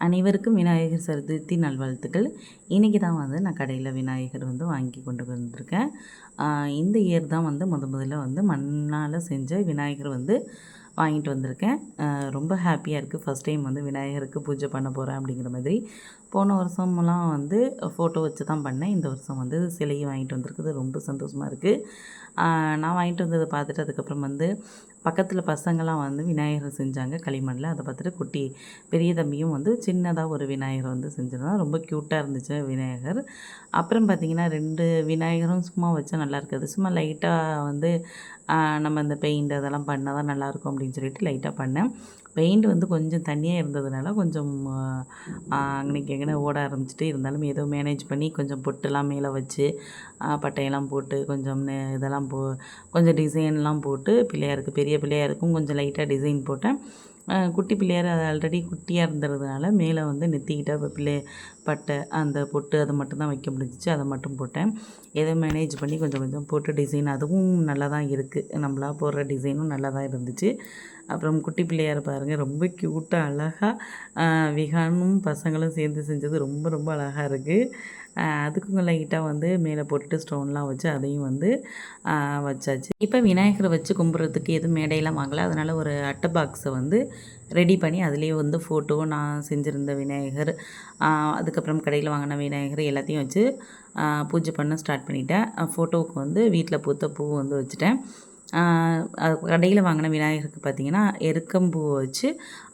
அனைவருக்கும் விநாயகர் சதுர்த்தி நல்வாழ்த்துக்கள். இன்றைக்கி தான் நான் கடையில் விநாயகர் வாங்கி கொண்டு வந்திருக்கேன். இந்த இயர் தான் முதல்ல மண்ணால் செஞ்ச விநாயகர் வாங்கிட்டு வந்திருக்கேன். ரொம்ப ஹாப்பியாக இருக்குது. ஃபஸ்ட் டைம் விநாயகருக்கு பூஜை பண்ண போகிறேன் அப்படிங்கிற மாதிரி. போன வருஷமெல்லாம் ஃபோட்டோ வச்சு தான் பண்ணேன். இந்த வருஷம் சிலையை வாங்கிட்டு வந்திருக்குது. ரொம்ப சந்தோஷமாக இருக்குது. நான் வாங்கிட்டு வந்ததை பார்த்துட்டு அதுக்கப்புறம் பக்கத்தில் பசங்களாம் விநாயகர் செஞ்சாங்க களிமண்ணில். அதை பார்த்துட்டு பெரிய தம்பியும் சின்னதாக ஒரு விநாயகர் செஞ்சுருந்தான். ரொம்ப க்யூட்டாக இருந்துச்சு விநாயகர். அப்புறம் பார்த்திங்கன்னா 2 விநாயகரும் சும்மா வச்சா நல்லா இருக்காது. சும்மா லைட்டாக நம்ம இந்த பெயிண்ட் அதெல்லாம் பண்ணால் தான் நல்லாயிருக்கும் அப்படின்னு சொல்லிட்டு லைட்டாக பண்ணேன். பெயிண்ட் கொஞ்சம் தண்ணியாக இருந்ததுனால கொஞ்சம் அன்றைக்கி எங்கே ஓட ஆரம்பிச்சிட்டு, இருந்தாலும் ஏதோ மேனேஜ் பண்ணி கொஞ்சம் பொட்டெல்லாம் மேலே வச்சு பட்டையெல்லாம் போட்டு கொஞ்சம் இதெல்லாம் கொஞ்சம் டிசைன்லாம் போட்டு பிள்ளையாருக்கு, பெரிய பிள்ளையாருக்கும் கொஞ்சம் லைட்டாக டிசைன் போட்டேன். குட்டி பிள்ளையார் அது ஆல்ரெடி குட்டியாக இருந்ததுனால மேலே நெத்திக்கிட்ட பட்டை அந்த பொட்டு அதை மட்டும்தான் வைக்க முடிஞ்சிச்சு. அதை மட்டும் போட்டேன். ஏதோ மேனேஜ் பண்ணி கொஞ்சம் கொஞ்சம் போட்டு டிசைன் அதுவும் நல்லா தான் இருக்குது. நம்மளா போடுற டிசைனும் நல்லா தான் இருந்துச்சு. அப்புறம் குட்டி பிள்ளையார் பாருங்கள், ரொம்ப க்யூட்டாக அழகாக விகானும் பசங்களும் சேர்ந்து செஞ்சது ரொம்ப ரொம்ப அழகாக இருக்குது. அதுக்கும் லைட்டாக மேலே போட்டுட்டு ஸ்டோன்லாம் வச்சு அதையும் வச்சாச்சு. இப்போ விநாயகரை வச்சு கும்பிட்றதுக்கு எதுவும் மேடையெல்லாம் வாங்கலை. அதனால் ஒரு அட்டை பாக்ஸை ரெடி பண்ணி அதுலேயே ஃபோட்டோ, நான் செஞ்சுருந்த விநாயகர், அதுக்கப்புறம் கடையில் வாங்கின விநாயகர் எல்லாத்தையும் வச்சு பூஜை பண்ண ஸ்டார்ட் பண்ணிட்டேன். ஃபோட்டோவுக்கு வீட்டில் பூத்த பூ வச்சுட்டேன். கடையில் வாங்கின விநாயகருக்கு பார்த்திங்கன்னா எருக்கம்பூ வச்சு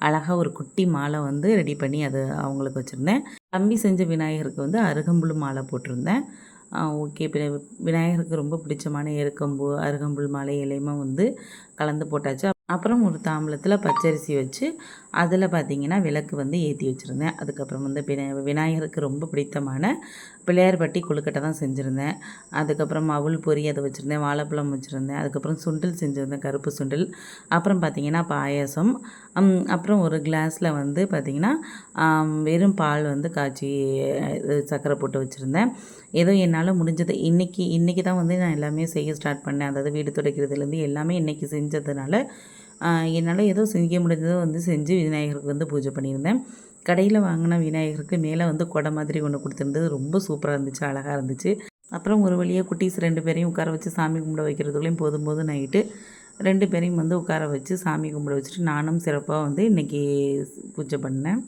அழகாக ஒரு குட்டி மாலை ரெடி பண்ணி அது அவங்களுக்கு வச்சுருந்தேன். தம்பி செஞ்ச விநாயகருக்கு அருகம்புல் மாலை போட்டிருந்தேன். ஓகே, விநாயகருக்கு ரொம்ப பிடிச்சமான எருக்கம்பூ அருகம்புல் மாலை இலையுமா கலந்து போட்டாச்சு. அப்புறம் ஒரு தாம்பலத்தில் பச்சரிசி வச்சு அதில் பார்த்திங்கன்னா விளக்கு ஏற்றி வச்சுருந்தேன். அதுக்கப்புறம் விநாயகருக்கு ரொம்ப பிடித்தமான பிள்ளையார் பட்டி கொழுக்கட்டை தான் செஞ்சுருந்தேன். அதுக்கப்புறம் அவல் பொரி அதை வச்சுருந்தேன். வாழைப்பழம் வச்சுருந்தேன். அதுக்கப்புறம் சுண்டல் செஞ்சுருந்தேன், கருப்பு சுண்டல். அப்புறம் பார்த்திங்கன்னா பாயாசம். அப்புறம் ஒரு கிளாஸில் பார்த்திங்கன்னா வெறும் பால் காய்ச்சி சர்க்கரை போட்டு வச்சுருந்தேன். ஏதோ என்னால் முடிஞ்சது இன்றைக்கி தான் நான் எல்லாமே செய்ய ஸ்டார்ட் பண்ணேன். அதாவது வீடு துடைக்கிறதுலேருந்து எல்லாமே இன்றைக்கி செஞ்சதுனால என்னால் ஏதோ செய்ய முடிஞ்சதோ செஞ்சு விநாயகருக்கு பூஜை பண்ணியிருந்தேன். கடையில் வாங்கின விநாயகருக்கு மேலே கொடை மாதிரி ஒன்று கொடுத்துருந்தது. ரொம்ப சூப்பராக இருந்துச்சு, அழகாக இருந்துச்சு. அப்புறம் ஒரு வழியாக குட்டீஸ் 2 பேரையும் உட்கார வச்சு சாமி கும்பிட வைக்கிறதுக்குள்ளேயும் போதும் நைட்டு 2 பேரையும் உட்கார வச்சு சாமி கும்பிட வச்சுட்டு நானும் சிறப்பாக இன்றைக்கி பூஜை பண்ணேன்.